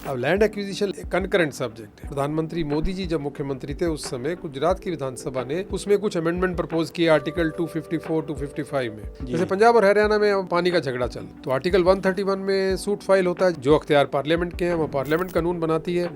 अब land acquisition concurrent subject है। प्रधानमंत्री मोदी जी जब मुख्यमंत्री थे उस समय गुजरात की विधानसभा ने उसमें कुछ अमेंडमेंट प्रपोज किए आर्टिकल 254, 255 में। जैसे पंजाब और हरियाणा में पानी का झगड़ा चल, तो आर्टिकल 131 में सूट फाइल होता है। जो अख्तियार पार्लियामेंट के हैं वो पार्लियामेंट कानून बनाती है,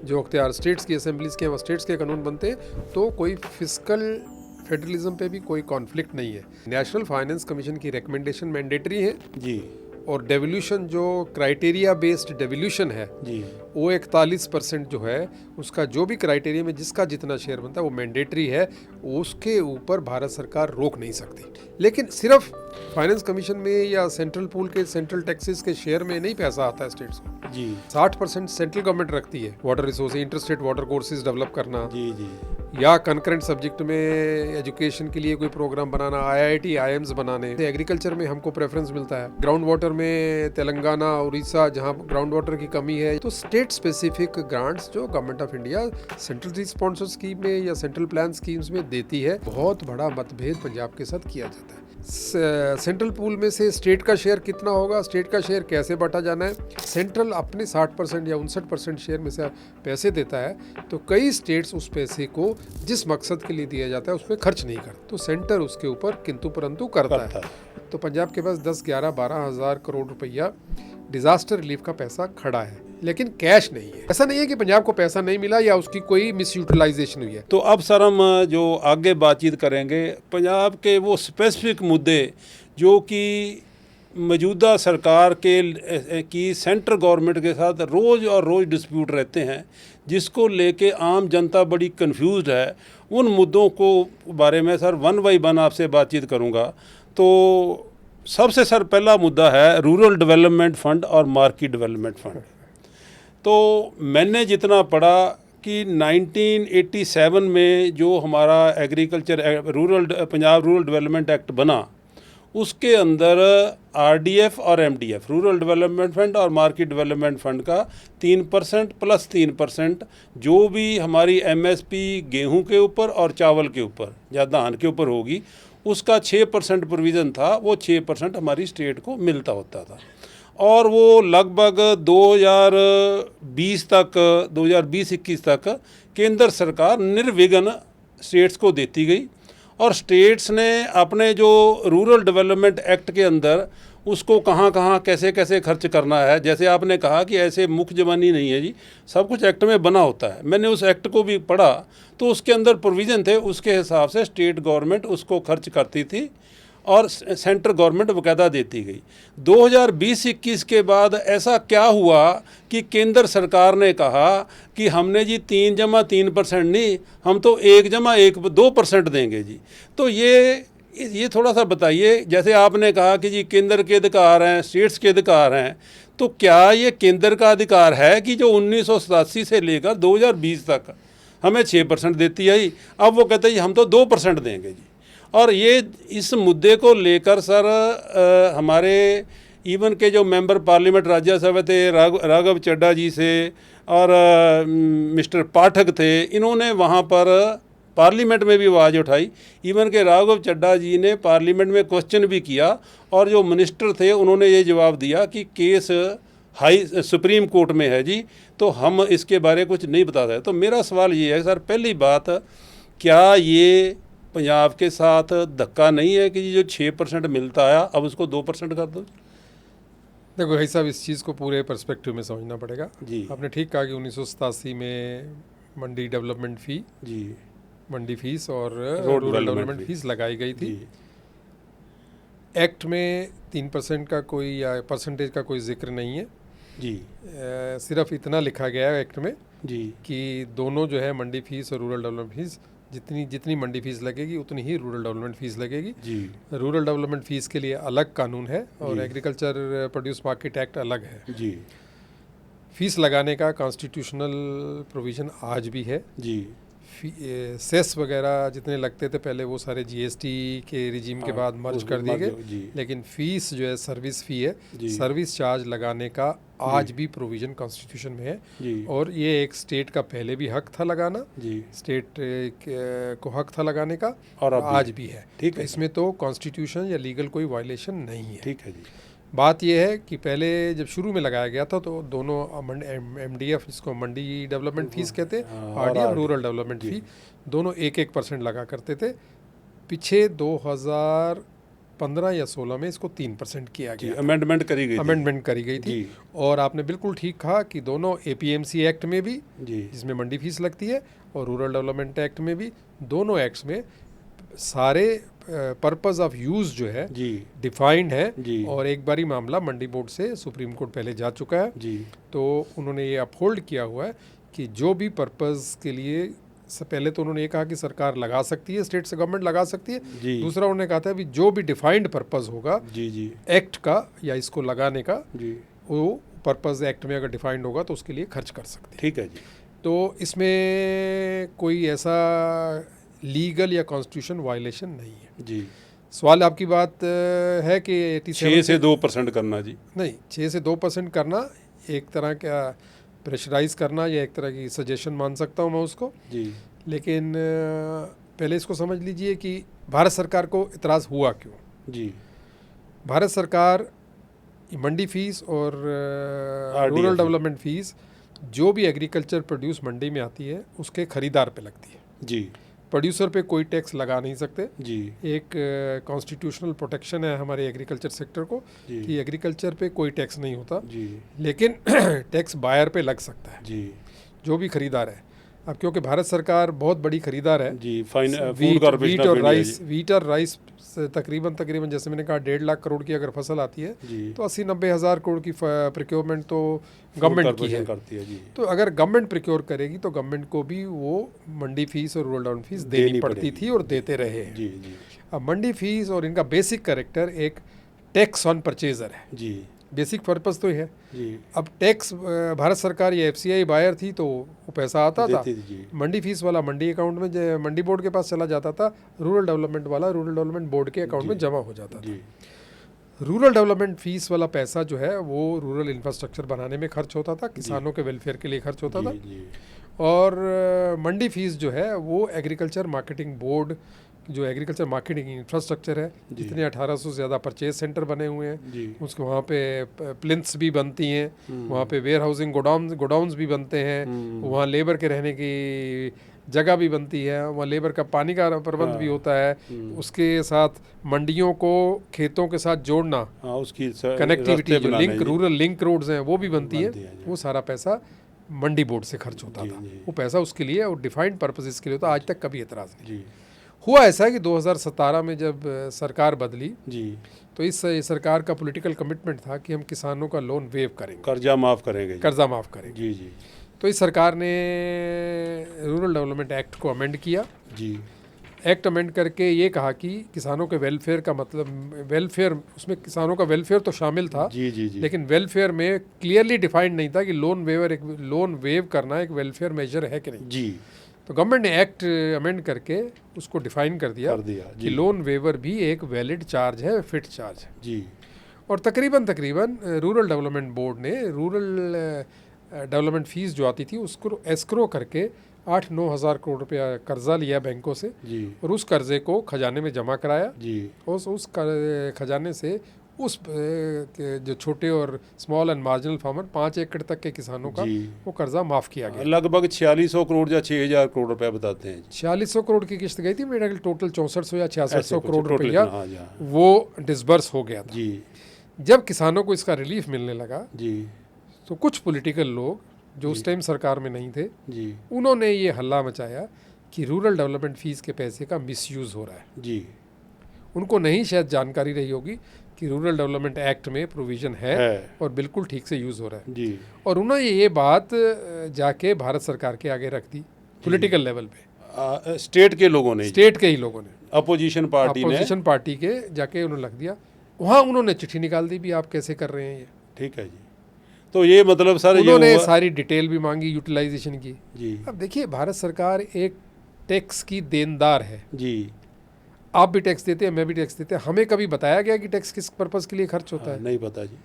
जो अख्तियार स्टेट्स की असेंबलीज के हैं वो स्टेट्स के कानून बनते हैं। तो कोई फिस्कल फेडरलिज्म पे भी कोई कॉन्फ्लिक्ट नहीं है। नेशनल फाइनेंस कमीशन की रिकमेंडेशन मैंडेटरी है जी, और डेवल्यूशन जो क्राइटेरिया बेस्ड डेवल्यूशन है जी, वो 41% जो है उसका जो भी क्राइटेरिया में जिसका जितना शेयर बनता है वो मैंडेटरी है, उसके ऊपर भारत सरकार रोक नहीं सकती। लेकिन सिर्फ फाइनेंस कमीशन में या सेंट्रल पूल के सेंट्रल टैक्सेस के शेयर में नहीं पैसा आता है स्टेट्स को जी। 60% सेंट्रल गवर्नमेंट रखती है, water resource, interstate water courses develop करना जी जी, या कंकरेंट सब्जेक्ट में एजुकेशन के लिए कोई प्रोग्राम बनाना, IIT IIMs बनाने। एग्रीकल्चर में हमको प्रेफरेंस मिलता है, ग्राउंड वाटर में तेलंगाना, उड़ीसा जहाँ ग्राउंड वाटर की कमी है तो स्टेट स्पेसिफिक ग्रांट्स जो government of India central sponsor scheme में या सेंट्रल प्लान स्कीम्स में देती है। बहुत बड़ा मतभेद पंजाब के साथ किया जाता है। सेंट्रल पूल में से स्टेट का शेयर कितना होगा, स्टेट का शेयर कैसे बांटा जाना है। सेंट्रल अपने 60% या 59% शेयर में से पैसे देता है, तो कई स्टेट्स उस पैसे को जिस मकसद के लिए दिया जाता है उस पर खर्च नहीं करते, तो सेंटर उसके ऊपर किंतु परंतु करता है। तो पंजाब के पास 10, 11, 12 हज़ार करोड़ रुपया डिजास्टर रिलीफ का पैसा खड़ा है, लेकिन कैश नहीं है। ऐसा नहीं है कि पंजाब को पैसा नहीं मिला या उसकी कोई मिस यूटिलाइजेशन हुई है। तो अब सर हम जो आगे बातचीत करेंगे पंजाब के वो स्पेसिफिक मुद्दे जो कि मौजूदा सरकार की सेंट्रल गवर्नमेंट के साथ रोज़ डिस्प्यूट रहते हैं, जिसको लेके आम जनता बड़ी कंफ्यूज्ड है। उन मुद्दों को बारे में सर 1 बाय 1 आपसे बातचीत करूँगा। तो सबसे सर पहला मुद्दा है रूरल डेवलपमेंट फंड और मार्केट डेवलपमेंट फंड। तो मैंने जितना पढ़ा कि 1987 में जो हमारा पंजाब रूरल डेवलपमेंट एक्ट बना, उसके अंदर RDF और MDF रूरल डेवलपमेंट फंड और मार्केट डेवलपमेंट फंड का 3% प्लस 3% जो भी हमारी MSP गेहूं के ऊपर और चावल के ऊपर या धान के ऊपर होगी, उसका 6% प्रोविज़न था। वो 6% हमारी स्टेट को मिलता होता था, और वो लगभग 2020-21 तक केंद्र सरकार निर्विघ्न स्टेट्स को देती गई, और स्टेट्स ने अपने जो रूरल डेवलपमेंट एक्ट के अंदर उसको कहाँ कैसे खर्च करना है, जैसे आपने कहा कि ऐसे मुख्य ज़बानी नहीं है जी, सब कुछ एक्ट में बना होता है। मैंने उस एक्ट को भी पढ़ा तो उसके अंदर प्रोविज़न थे, उसके हिसाब से स्टेट गवर्नमेंट उसको खर्च करती थी और सेंट्रल गवर्नमेंट बाकायदा देती गई। 2020-21 के बाद ऐसा क्या हुआ कि केंद्र सरकार ने कहा कि हमने जी 3-3% नहीं, हम तो 1-1-2% देंगे जी। तो ये थोड़ा सा बताइए, जैसे आपने कहा कि जी केंद्र के अधिकार हैं, स्टेट्स के अधिकार हैं, तो क्या ये केंद्र का अधिकार है कि जो 1987 से लेकर 2020 तक हमें 6% देती आई, अब वो कहते हैं हम तो 2% देंगे जी। और ये इस मुद्दे को लेकर सर हमारे इवन के जो मेंबर पार्लियामेंट राज्यसभा थे राघव चड्ढा जी से और मिस्टर पाठक थे, इन्होंने वहाँ पर पार्लियामेंट में भी आवाज़ उठाई। इवन के राघव चड्ढा जी ने पार्लियामेंट में क्वेश्चन भी किया, और जो मिनिस्टर थे उन्होंने ये जवाब दिया कि केस सुप्रीम कोर्ट में है जी, तो हम इसके बारे कुछ नहीं बता सकते। तो मेरा सवाल ये है सर, पहली बात, क्या ये पंजाब के साथ धक्का नहीं है कि जो 6% मिलता है अब उसको 2% कर दो? देखो भाई साहब, इस चीज़ को पूरे पर्सपेक्टिव में समझना पड़ेगा जी। आपने ठीक कहा कि 1987 में मंडी डेवलपमेंट फ़ी जी, मंडी फीस और रूरल डेवलपमेंट फीस लगाई गई थी। एक्ट में 3% का कोई या परसेंटेज का कोई जिक्र नहीं है जी। सिर्फ इतना लिखा गया है एक्ट में जी कि दोनों जो है मंडी फीस और रूरल डेवलपमेंट फीस, जितनी मंडी फीस लगेगी उतनी ही रूरल डेवलपमेंट फीस लगेगी जी। रूरल डेवलपमेंट फीस के लिए अलग कानून है और एग्रीकल्चर प्रोड्यूस मार्केट एक्ट अलग है जी। फीस लगाने का कॉन्स्टिट्यूशनल प्रोविज़न आज भी है जी। सेस वगैरह जितने लगते थे पहले वो सारे GST के रिजीम के बाद मर्ज कर दिए गए, लेकिन फीस जो है सर्विस फ़ी है, सर्विस चार्ज लगाने का आज भी प्रोविज़न कॉन्स्टिट्यूशन में है। और ये एक स्टेट का पहले भी हक था लगाना, स्टेट को हक था लगाने का, और आज भी है। ठीक है, इसमें तो कॉन्स्टिट्यूशन या लीगल कोई वायलेशन नहीं है। ठीक है जी। बात यह है कि पहले जब शुरू में लगाया गया था तो दोनों MDF, जिसको मंडी डेवलपमेंट फीस कहते हैं, और RDF रूरल डेवलपमेंट फी, दोनों 1% लगा करते थे। पीछे 2015 या 16 में इसको 3% किया गया, अमेंडमेंट करी गई, अमेंडमेंट करी गई थी। और आपने बिल्कुल ठीक कहा कि दोनों APMC एक्ट में भी, जिसमें मंडी फीस लगती है, और रूरल डेवलपमेंट एक्ट में भी, दोनों एक्ट्स में सारे पर्पस ऑफ यूज़ जो है डिफाइंड है। और एक बारी मामला मंडी बोर्ड से सुप्रीम कोर्ट पहले जा चुका है, तो उन्होंने ये अपहोल्ड किया हुआ है कि जो भी पर्पस के लिए, पहले तो उन्होंने ये कहा कि सरकार लगा सकती है, स्टेट से गवर्नमेंट लगा सकती है। दूसरा उन्होंने कहा था कि जो भी डिफाइंड पर्पस होगा एक्ट का या इसको लगाने का, वो पर्पस एक्ट में अगर डिफाइंड होगा तो उसके लिए खर्च कर सकते हैं। ठीक है जी। तो इसमें कोई ऐसा लीगल या कॉन्स्टिट्यूशन वायलेशन नहीं है जी। सवाल आपकी बात है कि 6 से 2% करना जी, नहीं, 6 से 2% करना एक तरह का प्रेशराइज करना या एक तरह की सजेशन मान सकता हूँ मैं उसको जी। लेकिन पहले इसको समझ लीजिए कि भारत सरकार को इतराज़ हुआ क्यों जी। भारत सरकार मंडी फीस और रूरल डेवलपमेंट फीस जो भी एग्रीकल्चर प्रोड्यूस मंडी में आती है उसके खरीदार पे लगती है जी। प्रोड्यूसर पे कोई टैक्स लगा नहीं सकते जी। एक कॉन्स्टिट्यूशनल प्रोटेक्शन है हमारे एग्रीकल्चर सेक्टर को कि एग्रीकल्चर पे कोई टैक्स नहीं होता जी। लेकिन टैक्स बायर पे लग सकता है जी, जो भी खरीदार है। अब क्योंकि भारत सरकार बहुत बड़ी खरीदार है जी, वीट और राइस तकरीबन जैसे मैंने कहा 1.5 लाख करोड़ की अगर फसल आती है तो 80-90 हज़ार करोड़ की प्रोक्योरमेंट तो गवर्नमेंट की है जी। तो अगर गवर्नमेंट प्रोक्योर करेगी तो गवर्नमेंट को भी वो मंडी फीस और रूरल डेवलपमेंट फीस देनी पड़ती थी और देते रहे हैं जी, जी। अब मंडी फीस और इनका बेसिक कैरेक्टर एक टैक्स ऑन परचेजर है जी, बेसिक पर्पस तो है जी। अब टैक्स भारत सरकार या FCI बायर थी तो वो पैसा आता था, मंडी फीस वाला मंडी अकाउंट में मंडी बोर्ड के पास चला जाता था, रूरल डेवलपमेंट वाला रूरल डेवलपमेंट बोर्ड के अकाउंट में जमा हो जाता था। रूरल डेवलपमेंट फीस वाला पैसा जो है वो रूरल इंफ्रास्ट्रक्चर बनाने में खर्च होता था, किसानों के वेलफेयर के लिए खर्च होता था। और मंडी फीस जो है वो एग्रीकल्चर मार्केटिंग बोर्ड, जो एग्रीकल्चर मार्केटिंग इंफ्रास्ट्रक्चर है, जितने 1800 से ज़्यादा परचेज सेंटर बने हुए हैं, उसके वहाँ पे प्लिंथ्स भी बनती हैं, वहाँ पे वेयर हाउसिंग गोडाउन्स भी बनते हैं, वहाँ लेबर के रहने की जगह भी बनती है, वहाँ लेबर का पानी का प्रबंध भी होता है, उसके साथ मंडियों को खेतों के साथ जोड़ना, उसकी कनेक्टिविटी जो लिंक रूरल लिंक रोड्स हैं वो भी बनती है। वो सारा पैसा मंडी बोर्ड से खर्च होता था, वो पैसा उसके लिए और डिफाइंड पर्पसेस के लिए होता। आज तक कभी एतराज़ नहीं हुआ। ऐसा है कि 2017 में जब सरकार बदली जी, तो इस सरकार का पॉलिटिकल कमिटमेंट था कि हम किसानों का लोन वेव करेंगे, कर्जा माफ़ करेंगे जी जी। तो इस सरकार ने रूरल डेवलपमेंट एक्ट को अमेंड किया जी। एक्ट अमेंड करके ये कहा कि किसानों के वेलफेयर का मतलब वेलफेयर, उसमें किसानों का वेलफेयर तो शामिल था जी, जी, जी। लेकिन वेलफेयर में क्लियरली डिफाइंड नहीं था कि लोन वेव करना एक वेलफेयर मेजर है कि नहीं जी। तो गवर्नमेंट ने एक्ट अमेंड करके उसको डिफाइन कर दिया कि लोन वेवर भी एक वैलिड चार्ज है, फिट चार्ज है जी। और तकरीबन रूरल डेवलपमेंट बोर्ड ने रूरल डेवलपमेंट फीस जो आती थी उसको एस्क्रो करके 8-9 हज़ार करोड़ रुपया कर्जा लिया बैंकों से जी। और उस कर्जे को खजाने में जमा कराया जी। उस खजाने से उस जो छोटे और स्मॉल एंड मार्जिनल फार्मर 5 एकड़ तक के किसानों का वो कर्जा माफ़ किया गया। लगभग 4600 करोड़ या 6000 करोड़ रुपया बताते हैं। 4600 करोड़ की किस्त गई थी, मेरा टोटल 6400 या 6600 करोड़ रुपया वो डिसबर्स हो गया था जी। जब किसानों को इसका रिलीफ मिलने लगा जी, तो कुछ पॉलिटिकल लोग जो उस टाइम सरकार में नहीं थे जी, उन्होंने ये हल्ला मचाया कि रूरल डेवलपमेंट फीस के पैसे का मिसयूज़ हो रहा है जी। उनको नहीं शायद जानकारी रही होगी कि रूरल डेवलपमेंट एक्ट में प्रोविज़न है और बिल्कुल ठीक से यूज़ हो रहा है जी। और उन्होंने ये बात जाके भारत सरकार के आगे रख दी पॉलिटिकल लेवल पे, स्टेट के लोगों ने, स्टेट के ही लोगों ने, अपोजिशन पार्टी के जाके उन्होंने रख दिया। वहाँ उन्होंने चिट्ठी निकाल दी भी आप कैसे कर रहे हैं ये। ठीक है जी। तो ये मतलब सर उन्होंने सारी डिटेल भी मांगी यूटिलाइजेशन की जी। अब देखिए भारत सरकार एक टैक्स की देनदार है जी। आप भी टैक्स देते हैं, मैं भी टैक्स देते हैं, हमें कभी बताया गया कि टैक्स किस पर्पस के लिए खर्च होता है? नहीं पता जी।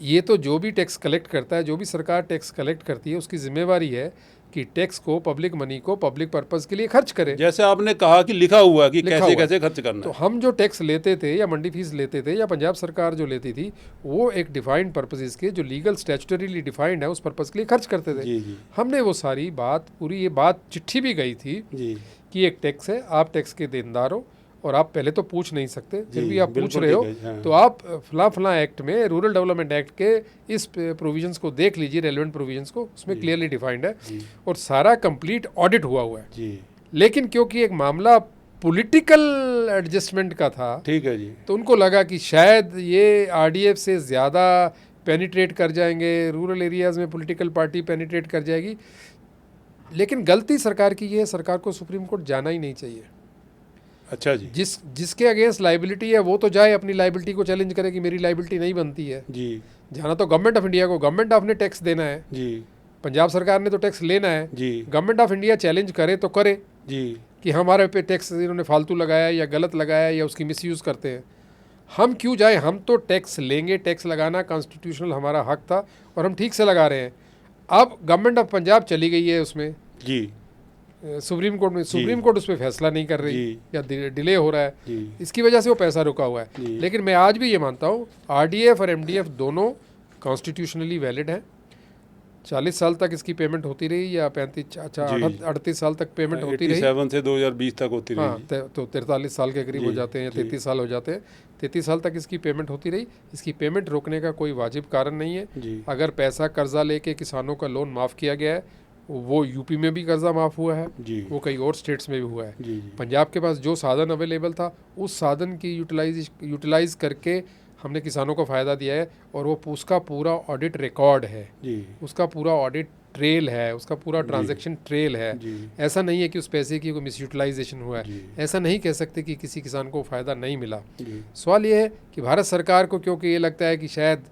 ये तो जो भी टैक्स कलेक्ट करता है, जो भी सरकार टैक्स कलेक्ट करती है, उसकी जिम्मेवारी है कि टैक्स को, पब्लिक मनी को पब्लिक पर्पस के लिए खर्च करे। जैसे आपने कहा कि लिखा हुआ है कि लिखा कैसे हुआ है। कैसे खर्च करना तो है। हम जो टैक्स लेते थे या मंडी फीस लेते थे या पंजाब सरकार जो लेती थी, वो एक डिफाइंड पर्पसेस के, जो लीगल स्टैट्यूटरीली डिफाइंड है, उस पर्पस के लिए खर्च करते थे। जी जी हमने वो सारी बात, पूरी ये बात चिट्ठी भी गई थी जी कि एक टैक्स है, आप टैक्स के देनदार हो और आप पहले तो पूछ नहीं सकते, फिर जी, भी आप पूछ बिल्कुल रहे हो, ठीक है, हाँ। तो आप फला फला एक्ट में, रूरल डेवलपमेंट एक्ट के इस प्रोविजंस को देख लीजिए, रेलेवेंट प्रोविजंस को, उसमें क्लियरली डिफाइंड है जी और सारा कंप्लीट ऑडिट हुआ हुआ है। जी लेकिन क्योंकि एक मामला पॉलिटिकल एडजस्टमेंट का था, ठीक है जी। तो उनको लगा कि शायद ये आरडीएफ से ज़्यादा पेनिट्रेट कर जाएंगे, रूरल एरियाज़ में पॉलिटिकल पार्टी पेनिट्रेट कर जाएगी। लेकिन गलती सरकार की ये है, सरकार को सुप्रीम कोर्ट जाना ही नहीं चाहिए। अच्छा जी जिसके अगेंस्ट लाइबिलिटी है वो तो जाए, अपनी लाइबिलिटी को चैलेंज करे कि मेरी लाइबिलिटी नहीं बनती है। जी जाना तो गवर्नमेंट ऑफ इंडिया को, गवर्नमेंट ऑफ ने टैक्स देना है, जी पंजाब सरकार ने तो टैक्स लेना है। जी गवर्नमेंट ऑफ इंडिया चैलेंज करे तो करे जी कि हमारे पे टैक्स इन्होंने फालतू लगाया या गलत लगाया या उसकी मिसयूज़ करते हैं। हम क्यों जाए, हम तो टैक्स लेंगे, टैक्स लगाना कॉन्स्टिट्यूशनल हमारा हक था और हम ठीक से लगा रहे हैं। अब गवर्नमेंट ऑफ पंजाब चली गई है उसमें जी सुप्रीम कोर्ट में, सुप्रीम कोर्ट उस पर फैसला नहीं कर रही जी या डिले हो रहा है, जी इसकी वजह से वो पैसा रुका हुआ है। जी। लेकिन मैं आज भी ये मानता हूँ आरडीएफ और एमडीएफ दोनों कॉन्स्टिट्यूशनली वैलिड हैं। 40 साल तक इसकी पेमेंट होती रही या 38 साल तक पेमेंट होती रही। 87 से 2020 तक होती रही। हाँ, तो 43 साल के करीब हो जाते हैं या 33 साल हो जाते हैं। 33 साल तक इसकी पेमेंट होती रही। इसकी पेमेंट रोकने का कोई वाजिब कारण नहीं है। जी अगर पैसा कर्जा लेके किसानों का लोन माफ़ किया गया है, वो यूपी में भी कर्जा माफ़ हुआ है, जी वो कई और स्टेट्स में भी हुआ है। जी जी पंजाब के पास जो साधन अवेलेबल था, उस साधन की यूटिलाइज करके हमने किसानों को फ़ायदा दिया है और वो उसका पूरा ऑडिट रिकॉर्ड है, जी उसका पूरा ऑडिट ट्रेल है, उसका पूरा ट्रांजैक्शन ट्रेल है। जी ऐसा नहीं है कि उस पैसे की कोई मिसयूटिलाइजेशन हुआ है। जी ऐसा नहीं कह सकते कि किसी किसान को फ़ायदा नहीं मिला। जी सवाल ये है कि भारत सरकार को क्योंकि ये लगता है कि शायद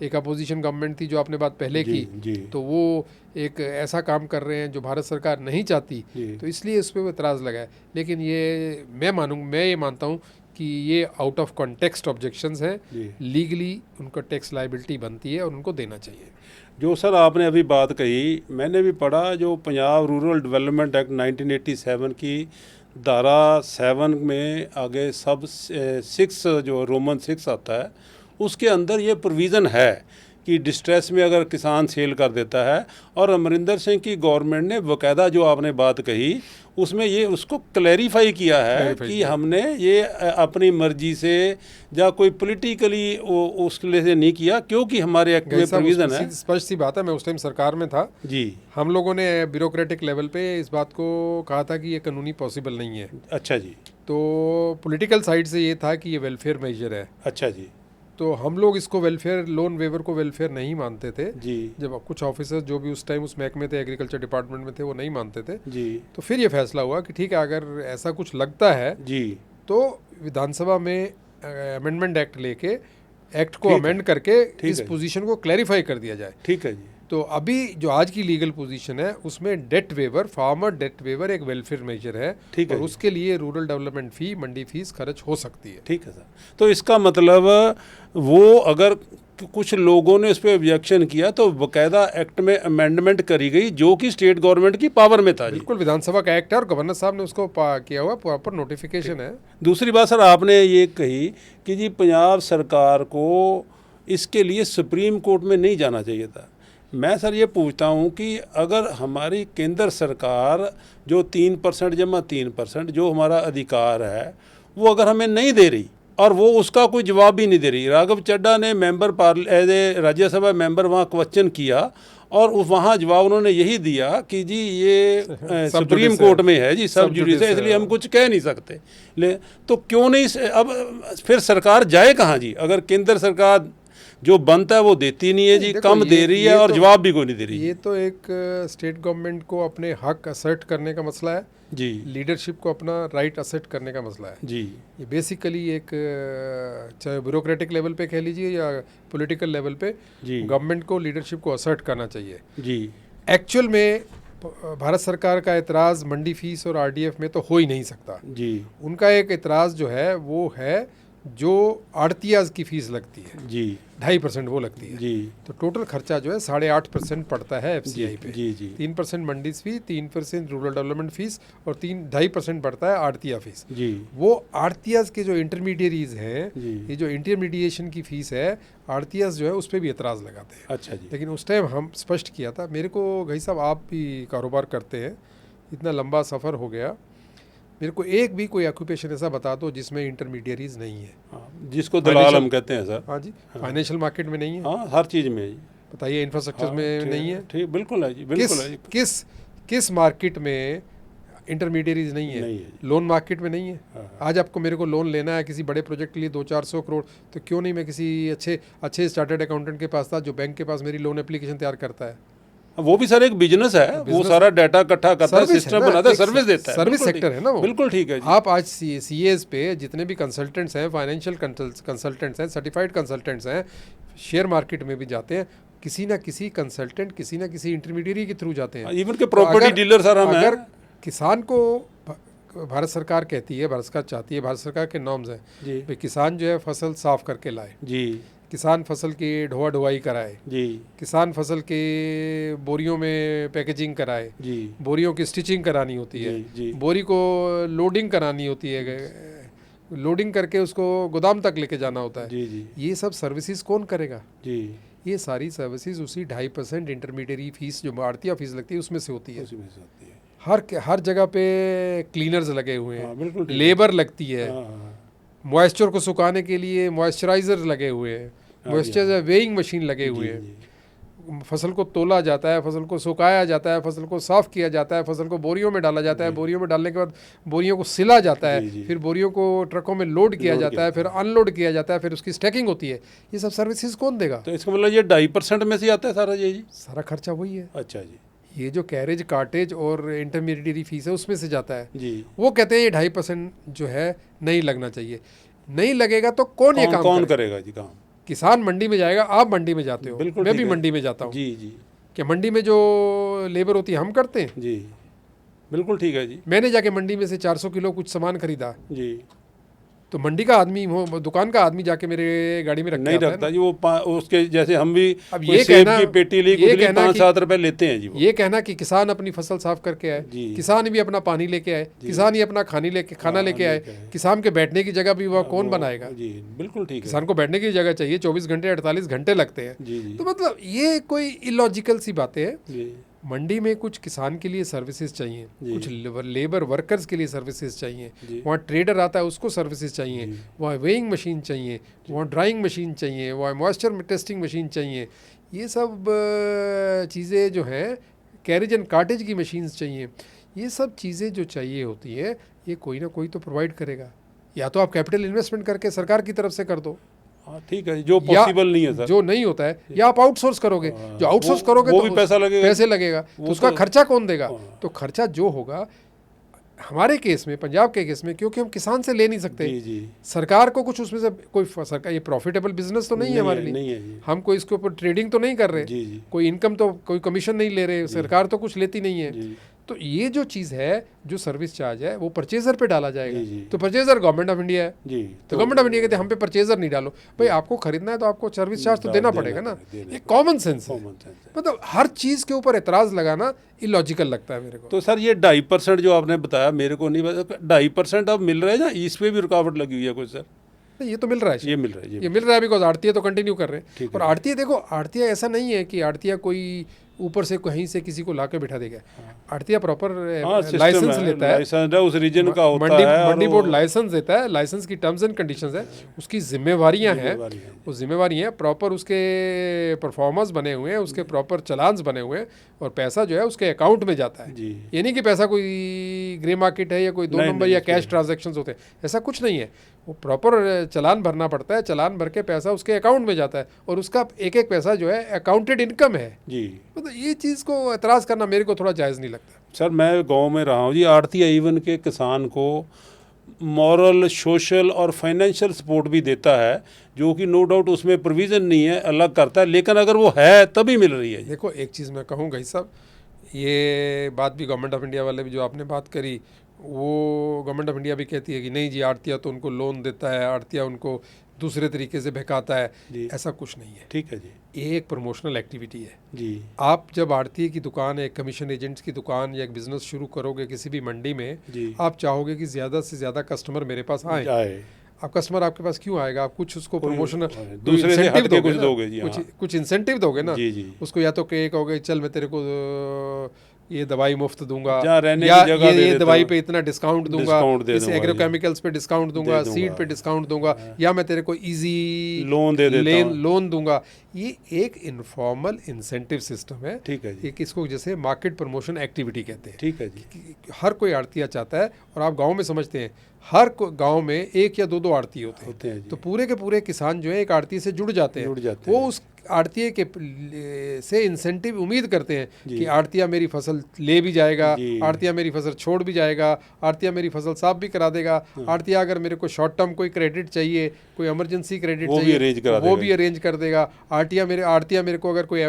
एक अपोजिशन गवर्नमेंट थी जो आपने बात पहले जी की, जी तो वो एक ऐसा काम कर रहे हैं जो भारत सरकार नहीं चाहती, जी तो इसलिए उस पर वो एतराज़ लगा है। लेकिन ये मैं ये मानता हूँ कि ये आउट ऑफ कॉन्टेक्स्ट ऑब्जेक्शंस हैं। जी लीगली उनका टैक्स लाइबिलिटी बनती है और उनको देना चाहिए। जो सर आपने अभी बात कही, मैंने भी पढ़ा, जो पंजाब रूरल डेवलपमेंट एक्ट 1987 की धारा 7 में आगे सब 6 जो रोमन 6 आता है, उसके अंदर ये प्रोविज़न है कि डिस्ट्रेस में अगर किसान सेल कर देता है, और अमरिंदर सिंह की गवर्नमेंट ने बाकायदा जो आपने बात कही उसमें ये उसको क्लैरिफाई किया है कि हमने ये अपनी मर्जी से या कोई पॉलिटिकली उसके लिए से नहीं किया, क्योंकि हमारे एक्ट में प्रोविज़न है। स्पष्ट सी बात है, मैं उस टाइम सरकार में था जी। हम लोगों ने ब्यूरोक्रेटिक लेवल पे इस बात को कहा था कि ये कानूनी पॉसिबल नहीं है। अच्छा जी। तो पॉलिटिकल साइड से ये था कि ये वेलफेयर मेजर है। अच्छा जी। तो हम लोग इसको वेलफेयर, लोन वेवर को वेलफेयर नहीं मानते थे जी। जब कुछ ऑफिसर्स जो भी उस टाइम उस महकमे थे, एग्रीकल्चर डिपार्टमेंट में थे, वो नहीं मानते थे। जी तो फिर ये फैसला हुआ कि ठीक है, अगर ऐसा कुछ लगता है जी तो विधानसभा में अमेंडमेंट एक्ट लेके एक्ट को अमेंड करके इस पोजीशन को क्लैरिफाई कर दिया जाए। ठीक है जी। तो अभी जो आज की लीगल पोजीशन है उसमें debt waiver, farmer debt waiver एक वेलफेयर मेजर है, ठीक है और उसके लिए rural development fee, mandi fees खर्च हो सकती है। ठीक है सर। तो इसका मतलब वो अगर कुछ लोगों ने इस पर ऑब्जेक्शन किया तो बाकायदा एक्ट में अमेंडमेंट करी गई, जो कि स्टेट गवर्नमेंट की पावर में था। बिल्कुल, विधानसभा का एक्ट है और गवर्नर साहब ने उसको किया हुआ, प्रॉपर नोटिफिकेशन है। दूसरी बात सर, आपने ये कही कि जी पंजाब सरकार को इसके लिए सुप्रीम कोर्ट में नहीं जाना चाहिए था। मैं सर ये पूछता हूँ कि अगर हमारी केंद्र सरकार जो 3% जमा 3% जो हमारा अधिकार है वो अगर हमें नहीं दे रही, और वो उसका कोई जवाब भी नहीं दे रही। राघव चड्डा ने एज ए राज्यसभा मेंबर वहाँ क्वेश्चन किया और वहाँ जवाब उन्होंने यही दिया कि जी ये सुप्रीम कोर्ट में है जी, सब जुडिस है, इसलिए हम कुछ कह नहीं सकते। तो क्यों नहीं, अब फिर सरकार जाए कहाँ जी? अगर केंद्र सरकार जो बनता है वो देती नहीं है जी, कम दे रही है और जवाब भी कोई नहीं दे रही। ये तो एक स्टेट गवर्नमेंट को अपने हक असर्ट करने का मसला है जी, लीडरशिप को अपना राइट असर्ट करने का मसला है जी। ये बेसिकली एक, चाहे ब्यूरोक्रेटिक लेवल पे कह लीजिए या पॉलिटिकल लेवल पे, गवर्नमेंट को लीडरशिप को असर्ट करना चाहिए जी। एक्चुअल में भारत सरकार का एतराज़ मंडी फीस और आरडीएफ में तो हो ही नहीं सकता जी। उनका एक एतराज़ जो है वो है जो आड़तियाज की फीस लगती है जी 2.5% वो लगती है। जी तो टोटल खर्चा जो है 8.5% पड़ता है FCI पे। जी जी 3% मंडी फी, 3% रूरल डेवलपमेंट फीस और 2.5% पड़ता है आड़तिया फीस। जी वो आड़तियाज के जो इंटरमीडियरीज हैं, जी। ये जो इंटरमीडिएशन की फीस है, आड़तियाज जो है उस पर भी एतराज़ लगाते हैं। अच्छा जी। लेकिन उस टाइम हम स्पष्ट किया था, मेरे को भाई साहब आप भी कारोबार करते हैं, इतना लंबा सफ़र हो गया, मेरे को एक भी कोई ऑक्यूपेशन ऐसा बता दो जिसमें इंटरमीडियरीज नहीं है। हाँ, जिसको दलाल हम कहते हैं सर। हाँ जी, फाइनेंशियल मार्केट में नहीं है, हाँ, हर चीज़ में है जी। बताइए इंफ्रास्ट्रक्चर हाँ, में ठीक- नहीं है, ठीक, बिल्कुल है जी, बिल्कुल है जी। किस मार्केट में इंटरमीडियरीज नहीं है? नहीं है जी। लोन मार्केट में नहीं है। हाँ, आज आपको मेरे को लोन लेना है किसी बड़े प्रोजेक्ट के लिए 200-400 करोड़, तो क्यों नहीं मैं किसी अच्छे स्टार्टेड अकाउंटेंट के पास था जो बैंक के पास मेरी लोन एप्लीकेशन तैयार करता है। वो भी सर एक बिजनेस है, वो बिजनेस सारा डाटा इकट्ठा करता है, सर्विस है सिस्टम ना, बनाता है, एक सर्विस देता है। सर्विस बिल्कुल सेक्टर ठीक- है ना वो। बिल्कुल ठीक है जी। आप आज CAs पे जितने भी कंसल्टेंट्स हैं, फाइनेंशियल कंसल्टेंट्स हैं, सर्टिफाइड कंसल्टेंट्स हैं, शेयर मार्केट में भी जाते हैं, किसी ना किसी कंसल्टेंट, किसी ना किसी इंटरमीडियरी के थ्रू जाते हैं। इवन के तो प्रॉपर्टी अगर- डीलर सर हम अगर हैं। किसान को भारत सरकार कहती है, भारत सरकार चाहती है, भारत सरकार के नॉर्म्स हैं जी भाई किसान जो है फसल साफ करके लाए, जी किसान फसल की ढोआ ढुआई कराए, जी किसान फसल के बोरियों में पैकेजिंग कराए, जी बोरियों की स्टिचिंग करानी होती है, जी जी बोरी को लोडिंग करानी होती है, लोडिंग करके उसको गोदाम तक लेके जाना होता है। जी जी ये सब सर्विसेज कौन करेगा? जी ये सारी सर्विसेज उसी 2.5% इंटरमीडियरी फीस जो आड़तिया फीस लगती है उसमें से होती है। उसी में से होती है। हर जगह पे क्लीनर्स लगे हुए हाँ, हैं, बिल्कुल ठीक। लेबर लगती है, हाँ, हाँ, मॉइस्चर को सुखाने के लिए मॉइस्चराइजर लगे हुए हैं, हाँ, मॉइस्चराइजर वेइंग मशीन लगे हुए जी, हैं, जी, फसल को तोला जाता है, फसल को सुखाया जाता है, फसल को साफ किया जाता है, फसल को बोरियों में डाला जाता है, बोरियों में डालने के बाद बोरियों को सिला जाता है, जी, जी। फिर बोरियों को ट्रकों में लोड किया लोड जाता किया है, फिर अनलोड किया जाता है, फिर उसकी स्टैकिंग होती है। ये सब सर्विसेज कौन देगा? तो इसका मतलब ये 2.5% में से आता है सारा ये जी। सारा खर्चा वही है। अच्छा जी ये जो कैरेज कार्टेज और इंटरमीडिएटरी फीस है उसमें से जाता है। जी। वो कहते हैं ये 2.5% जो है नहीं लगना चाहिए। नहीं लगेगा तो कौन ये काम कौन करेगा? करेगा जी काम? किसान मंडी में जाएगा, आप मंडी में जाते हो, बिल्कुल मैं ठीक भी है। मंडी में जाता हूँ। जी जी क्या मंडी में जो लेबर होती है हम करते हैं? जी बिल्कुल ठीक है जी। मैंने जाके मंडी में से 400 किलो कुछ सामान खरीदा, जी तो मंडी का आदमी हो, दुकान का आदमी जाके मेरे गाड़ी में रख के नहीं आता है रखता ना। जी वो उसके जैसे हम भी अब कोई ये सेब कहना- की पेटी ली ये कुछ ली कहना 5-7 रुपए लेते हैं जी वो। ये कहना कि किसान अपनी फसल साफ करके आए, जी। किसान भी अपना पानी लेके आए, किसान ही अपना खाना हाँ, लेके आए, लेके आए। किसान के बैठने की जगह भी वह कौन बनाएगा? जी बिल्कुल ठीक है। किसान को बैठने की जगह चाहिए, 24 घंटे 48 घंटे लगते हैं। जी जी तो मतलब ये कोई इलॉजिकल सी बातें हैं। जी मंडी में कुछ किसान के लिए सर्विसेज चाहिए, जी। कुछ लेबर वर्कर्स के लिए सर्विसेज चाहिए, जी। वहाँ ट्रेडर आता है उसको सर्विसेज चाहिए, जी। वहाँ वेइंग मशीन चाहिए, वहाँ ड्राइंग मशीन चाहिए, वहाँ मॉइस्चर टेस्टिंग मशीन चाहिए। ये सब चीज़ें जो हैं, कैरेज एंड कार्टेज की मशीन्स चाहिए। ये सब चीज़ें जो चाहिए होती है, ये कोई ना कोई तो प्रोवाइड करेगा। या तो आप कैपिटल इन्वेस्टमेंट करके सरकार की तरफ से कर दो, हाँ ठीक है जो या पॉसिबल नहीं है सर। जो नहीं होता है, या आप आउटसोर्स करोगे। जो आउटसोर्स वो- करोगे वो तो भी पैसा लगेगा। पैसे लगेगा, तो वो उसका तो- खर्चा कौन देगा? हाँ। तो खर्चा जो होगा हमारे केस में, पंजाब के केस में, क्योंकि हम किसान से ले नहीं सकते, जी जी सरकार को कुछ उसमें से कोई सरकार, ये प्रॉफिटेबल बिजनेस तो नहीं है हमारे लिए, नहीं है जी। हम कोई इसके ऊपर ट्रेडिंग तो नहीं कर रहे, जी जी कोई इनकम तो, कोई कमीशन नहीं ले रहे, सरकार तो कुछ लेती नहीं है। जी तो ये जो चीज़ है, जो सर्विस चार्ज है, वो परचेजर पे डाला जाएगा। जी, जी। तो परचेजर गवर्नमेंट ऑफ इंडिया है, जी तो गवर्नमेंट ऑफ इंडिया कहते हैं हम पे परचेजर नहीं डालो। भाई आपको खरीदना है तो आपको सर्विस चार्ज तो देना पड़ेगा ना। देना ये कॉमन सेंस है। कॉमन सेंस है। मतलब हर चीज़ के ऊपर एतराज़ लगाना इलॉजिकल लगता है मेरे को। तो सर ये 2.5% जो आपने बताया मेरे को नहीं पता, 2.5% अब मिल रहा है ना, इस पे भी रुकावट लगी हुई है कुछ सर? ये तो मिल रहा है, ये मिल रहा है ये मिल रहा है, बिकॉज आड़तिया तो कंटिन्यू कर रहे हैं। ठीक और आड़तिया देखो, आड़तिया ऐसा नहीं है कि आड़तिया कोई ऊपर से कहीं से किसी को लाके बिठा देगा। आड़तिया प्रॉपर हाँ, system लाइसेंस है, लेता है, लाइसेंस है, उस रीजन का होता मंडी है और मंडी वो- बोर्ड लाइसेंस देता है, लाइसेंस की टर्म्स एंड कंडीशंस है, उसकी जिम्मेवारियां हैं, जिम्मेवारी है। वो जिम्मेवारी हैं, प्रॉपर उसके परफॉर्मेंस बने हुए हैं, उसके प्रॉपर चलान्स बने हुए हैं, और पैसा जो है उसके अकाउंट में जाता है। जी ये नहीं कि पैसा कोई ग्रे मार्केट है या कोई 2 नहीं, नंबर नहीं, या उसके- कैश ट्रांजैक्शंस होते हैं, ऐसा कुछ नहीं है। वो प्रॉपर चालान भरना पड़ता है, चालान भर के पैसा उसके अकाउंट में जाता है, और उसका एक एक पैसा जो है अकाउंटेड इनकम है। जी मतलब ये चीज़ को एतराज़ करना मेरे को थोड़ा जायज़ नहीं लगता। सर मैं गांव में रहा हूँ जी, आड़ती इवन के किसान को मॉरल, सोशल और फाइनेंशियल सपोर्ट भी देता है, जो कि नो डाउट उसमें प्रोविज़न नहीं है, अलग करता है, लेकिन अगर वो है तभी मिल रही है जी। देखो एक चीज़ मैं कहूँगा, ये सब ये बात भी गवर्नमेंट ऑफ इंडिया वाले भी जो आपने बात करी, वो गवर्नमेंट ऑफ इंडिया भी कहती है कि नहीं जी आड़तिया तो उनको लोन देता है, आड़तिया उनको दूसरे तरीके से बहकाता है। जी। ऐसा कुछ नहीं है, ठीक है जी। ये एक प्रमोशनल एक्टिविटी है। जी आप जब आड़ती की दुकान, एक कमीशन एजेंट्स की दुकान या एक बिजनेस शुरू करोगे किसी भी मंडी में, जी आप चाहोगे कि ज़्यादा से ज़्यादा कस्टमर मेरे पास आए। आए आप कस्टमर आपके पास क्यों आएगा? आप कुछ उसको प्रमोशन, दूसरे से हट के कुछ दोगे जी। हाँ। कुछ इंसेंटिव दोगे ना जी जी। उसको, या तो कहोगे चल मैं तेरे को ये दवाई मुफ्त दूंगा, जहाँ रहने या की जगह दे ये देता दवाई हूँ। पे इतना डिस्काउंट दूंगा, डिस्काउंट दे इस दूंगा एग्रोकेमिकल्स पे डिस्काउंट दूंगा, दे सीड दूंगा। पे डिस्काउंट दूंगा, या मैं तेरे को इजी लोन दे देता हूँ। लोन दूंगा। ये एक इनफॉर्मल इंसेंटिव सिस्टम है। ठीक है जी। एक इसको जैसे मार्केट प्रमोशन एक्टिविटी कहते हैं। ठीक है जी। कि हर कोई आड़तिया चाहता है, और आप गांव में समझते हैं हर गांव में एक या दो आड़ती होते हैं। जी। तो पूरे के पूरे किसान जो है एक आड़ती से जुड़ जाते हैं। वो उस आड़तिये के से इंसेंटिव उम्मीद करते हैं कि आड़तिया मेरी फसल ले भी जाएगा, आड़तिया मेरी फसल छोड़ भी जाएगा, आड़तिया मेरी फसल साफ भी करा देगा, आड़तिया अगर मेरे को शॉर्ट टर्म कोई क्रेडिट चाहिए, कोई इमरजेंसी क्रेडिट चाहिए वो भी अरेंज कर देगा। आड़तिया मेरे को अगर कोई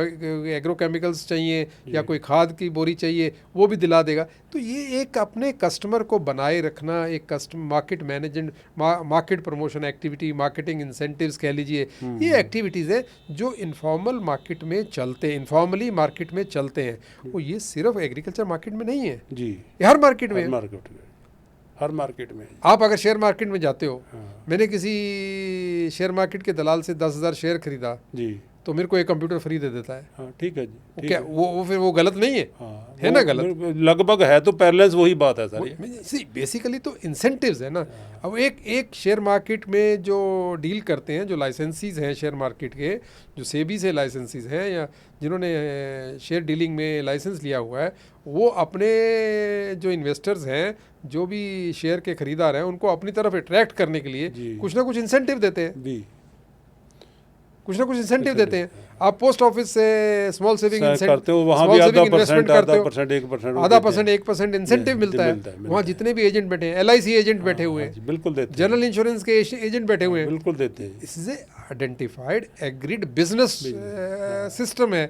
एग्रोकेमिकल्स चाहिए या कोई खाद की बोरी चाहिए वो भी दिला देगा। तो ये एक अपने कस्टमर को बनाए रखना, एक customer market management, market promotion activity, marketing incentives कह लीजिए, ये एक्टिविटीज़ है जो इनफॉर्मल मार्केट में चलते हैं, इनफॉर्मली मार्केट में चलते हैं। वो ये सिर्फ एग्रीकल्चर मार्केट में नहीं है जी, ये हर मार्केट में है। हर मार्केट में। आप अगर शेयर मार्केट में जाते हो, मैंने किसी शेयर मार्केट के दलाल से 10,000 शेयर खरीदा जी, तो मेरे को एक कंप्यूटर फ्री दे देता है। हाँ ठीक है जी। क्या वो फिर वो गलत नहीं है? हाँ, है ना गलत? लगभग है तो पैरेलल्स वही बात है सर। बेसिकली तो इंसेंटिव्स है ना। अब एक शेयर मार्केट में जो डील करते हैं, जो लाइसेंसीज हैं शेयर मार्केट के, जो सेबी से लाइसेंसीज हैं या जिन्होंने शेयर डीलिंग में लाइसेंस लिया हुआ है, वो अपने जो इन्वेस्टर्स हैं, जो भी शेयर के खरीदार हैं, उनको अपनी तरफ अट्रैक्ट करने के लिए कुछ ना कुछ इंसेंटिव देते हैं, कुछ ना कुछ इंसेंटिव देते हैं। आप पोस्ट ऑफिस से स्मॉल सेविंग करते हो, वहाँ भी आधा परसेंट, 1% इंसेंटिव मिलता है। वहाँ जितने भी एजेंट बैठे हैं, LIC एजेंट बैठे हुए हैं, बिल्कुल देते हैं, जनरल इंश्योरेंस के एजेंट बैठे हुए हैं, बिल्कुल देते हैं। इससे आइडेंटिफाइड एग्रीड बिजनेस सिस्टम है।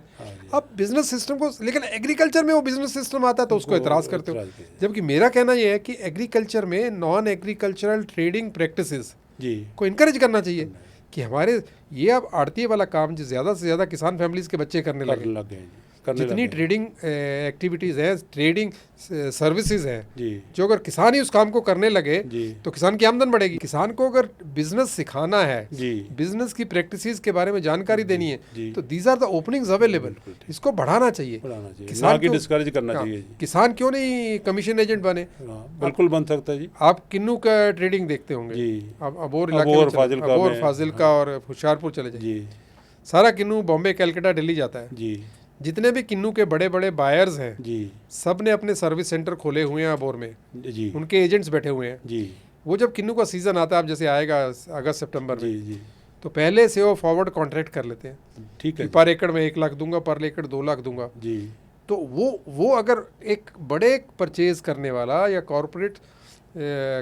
अब बिजनेस सिस्टम को, लेकिन एग्रीकल्चर में वो बिजनेस सिस्टम आता है तो उसको एतराज़ करते हो। जबकि मेरा कहना यह है कि एग्रीकल्चर में नॉन एग्रीकल्चरल ट्रेडिंग प्रैक्टिसेस को इनकरेज करना चाहिए कि हमारे ये अब आड़ती वाला काम जो ज़्यादा से ज़्यादा किसान फैमिलीज़ के बच्चे करने लगे। जितनी ट्रेडिंग एक्टिविटीज़ हैं, ट्रेडिंग सर्विसेज हैं, जो अगर किसान ही उस काम को करने लगे तो किसान की आमदन बढ़ेगी। किसान को अगर बिजनेस सिखाना है, बिजनेस की प्रैक्टिसेस के बारे में जानकारी देनी है, तो these are the openings available. इसको बढ़ाना चाहिए, किसान की डिस्करेज करना चाहिए। किसान क्यों नहीं कमीशन एजेंट बने? बिल्कुल बन सकता है जी। आप किन्नू का ट्रेडिंग देखते होंगे, अबोर इलाके में, अबोर फाजिलका और होशियारपुर चले जाइए, सारा किन्नू बॉम्बे, कलकत्ता, दिल्ली जाता है। जितने भी किन्नू के बड़े बड़े बायर्स हैं जी, सब ने अपने सर्विस सेंटर खोले हुए हैं अबोर में जी, उनके एजेंट्स बैठे हुए हैं जी। वो जब किन्नू का सीजन आता है, अब जैसे आएगा अगस्त सितंबर में जी, तो पहले से वो फॉरवर्ड कॉन्ट्रैक्ट कर लेते हैं। ठीक है, पर एकड़ में 1 लाख दूंगा, पर एकड़ 2 लाख दूंगा जी। तो वो अगर एक बड़े परचेज करने वाला या कॉरपोरेट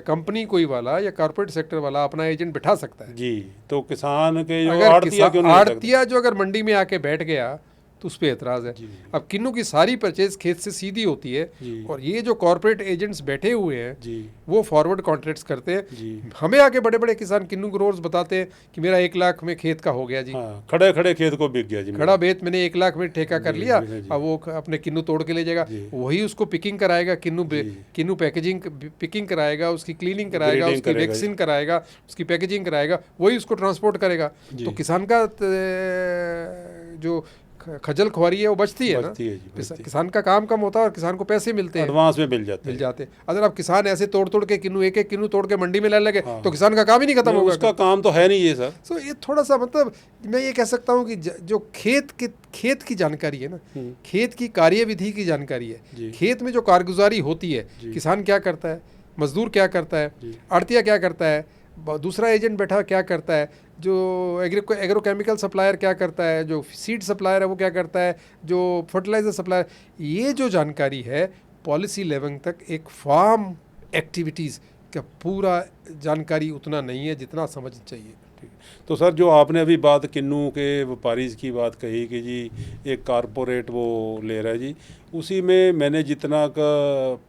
कंपनी कोई वाला या कॉर्पोरेट सेक्टर वाला अपना एजेंट बिठा सकता है जी, तो किसान के जो आड़तिया जो अगर मंडी में आके बैठ गया तो उस पर एतराज़ है। अब किन्नू की सारी परचेज खेत से सीधी होती है, और ये जो कॉर्पोरेट एजेंट्स बैठे हुए हैं वो फॉरवर्ड कॉन्ट्रैक्ट्स करते हैं। हमें आके बड़े बड़े किसान किन्नू ग्रोवर्स बताते हैं कि मेरा 1 लाख में खेत का हो गया जी। खड़े खड़े खेत को बिक गया जी, खड़ा बेत मैंने 1 लाख में ठेका कर लिया। अब वो अपने किन्नू तोड़ के ले जाएगा, वही उसको पिकिंग कराएगा, किन्नू पैकेजिंग पिकिंग कराएगा, उसकी क्लीनिंग कराएगा, उसकी वैक्सीन कराएगा, उसकी पैकेजिंग कराएगा, वही उसको ट्रांसपोर्ट करेगा। तो किसान का जो खजल खुआरी है वो बचती है ना। किसान का काम कम होता है और किसान को पैसे मिलते हैं, एडवांस में मिल जाते हैं। अगर आप किसान ऐसे तोड़ के किन्नू एक किन्नू तोड़ के मंडी में लाने लगे तो किसान का काम ही नहीं खत्म होगा। उसका काम तो है नहीं ये सर। सो ये थोड़ा सा, मतलब मैं ये कह सकता हूँ कि जो खेत की जानकारी है ना, खेत की कार्यविधि की जानकारी है, खेत में जो कारगुजारी होती है, किसान क्या करता है, मजदूर क्या करता है, आड़तिया क्या करता है, दूसरा एजेंट बैठा क्या करता है, जो एग्रोकेमिकल सप्लायर क्या करता है, जो सीड सप्लायर है वो क्या करता है, जो फर्टिलाइजर सप्लायर, ये जो जानकारी है पॉलिसी लेवल तक एक फार्म एक्टिविटीज़ का पूरा जानकारी उतना नहीं है जितना समझ चाहिए। तो सर जो आपने अभी बात किन्नू के व्यापारी की बात कही कि जी एक कारपोरेट वो ले रहा है जी, उसी में मैंने जितना का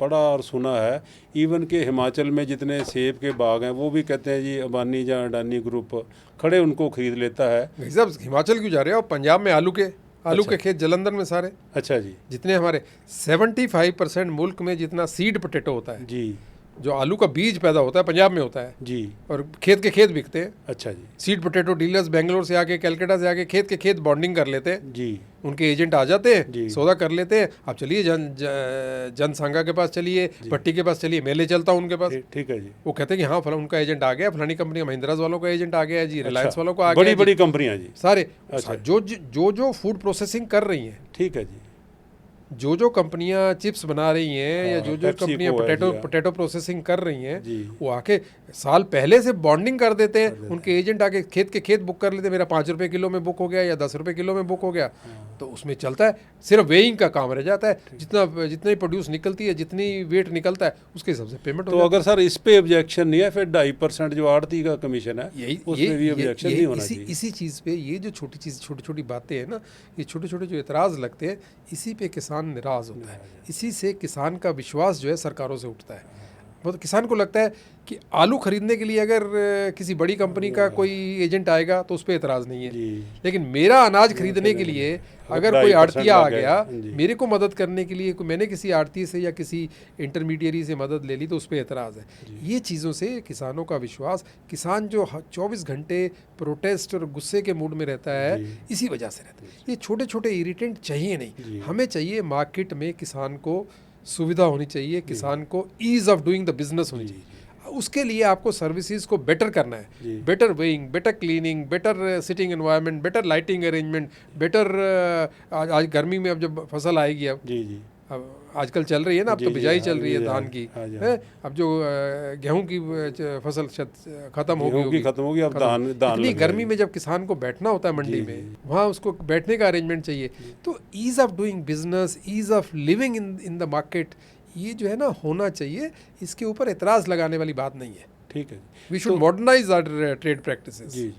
पढ़ा और सुना है, इवन के हिमाचल में जितने सेब के बाग हैं वो भी कहते हैं जी अंबानी या अडानी ग्रुप खड़े उनको खरीद लेता है। भाई साहब हिमाचल क्यों जा रहे हो? पंजाब में आलू के खेत जलंधर में सारे, अच्छा जी, जितने हमारे 75% मुल्क में जितना सीड पोटैटो होता है, जी जो आलू का बीज पैदा होता है, पंजाब में होता है। जी, और खेत के खेत बिकते हैं। अच्छा जी, सीड पोटैटो डीलर्स बेंगलोर से आके, कलकत्ता से आके खेत के खेत बॉन्डिंग कर लेते हैं। जी उनके एजेंट आ जाते हैं, जी। सौदा कर लेते हैं। आप चलिए जनसंघा के पास चलिए, पट्टी के पास चलिए, मैं ले चलता हूँ उनके पास। ठीक है जी। वो कहते हैं कि हाँ फला उनका एजेंट आ गया, फलानी कंपनी महिंद्राज वालों का एजेंट आ गया है जी, रिलायंस वालों का आ गया बड़ी है बड़ी कंपनियां जी, सारे। अच्छा। जो फूड प्रोसेसिंग कर रही हैं, ठीक है जी, जो कंपनियां चिप्स बना रही हैं, या जो PepsiCo कंपनियां है जी, पोटैटो प्रोसेसिंग कर रही हैं, जी। वो आके साल पहले से बॉन्डिंग कर देते हैं। उनके एजेंट आके खेत के खेत बुक कर लेते हैं, मेरा 5 रुपए किलो में बुक हो गया या 10 रुपए किलो में बुक हो गया, तो उसमें चलता है। सिर्फ वेइंग का काम रह जाता है, जितनी प्रोड्यूस निकलती है, जितनी वेट निकलता है, उसके हिसाब से पेमेंट तो अगर सर इस पे ऑब्जेक्शन नहीं है, फिर 2.5% जो आड़ती का कमीशन है यही उस पे भी ऑब्जेक्शन नहीं होना चाहिए। इसी चीज़ पे ये जो छोटी छोटी बातें हैं ना, ये छोटे छोटे जो एतराज़ लगते हैं, इसी पे किसान निराश होता है। इसी से किसान का विश्वास जो है सरकारों से उठता है। बहुत किसान को लगता है कि आलू खरीदने के लिए अगर किसी बड़ी कंपनी का कोई एजेंट आएगा तो उस पर एतराज़ नहीं है, लेकिन मेरा अनाज खरीदने के लिए अगर कोई आड़तिया आ गया मेरे को मदद करने के लिए, मैंने किसी आड़ती से या किसी इंटरमीडियरी से मदद ले ली, तो उस पर एतराज़ है। ये चीज़ों से किसानों का विश्वास, किसान जो 24 घंटे प्रोटेस्ट और गुस्से के मूड में रहता है, इसी वजह से रहता है। ये छोटे छोटे इरिटेंट चाहिए नहीं, हमें चाहिए मार्केट में किसान को सुविधा होनी चाहिए, किसान को ease of doing the business होनी चाहिए। उसके लिए आपको सर्विसेज को बेटर करना है, better weighing, better cleaning, better sitting environment, better lighting arrangement, better आज गर्मी में अब जब फसल आएगी, अब आजकल चल रही है ना, अब तो बिजाई चल रही है धान की, अब जो गेहूं की फसल खत्म होगी, अब धान इतनी गर्मी में जब किसान को बैठना होता है मंडी में, वहाँ उसको बैठने का अरेंजमेंट चाहिए। तो ease of doing business, ease of living in the market, ये जो है ना होना चाहिए। इसके ऊपर एतराज़ लगाने वाली बात नहीं है। ठीक है, we should modernise our trade practices. Ji.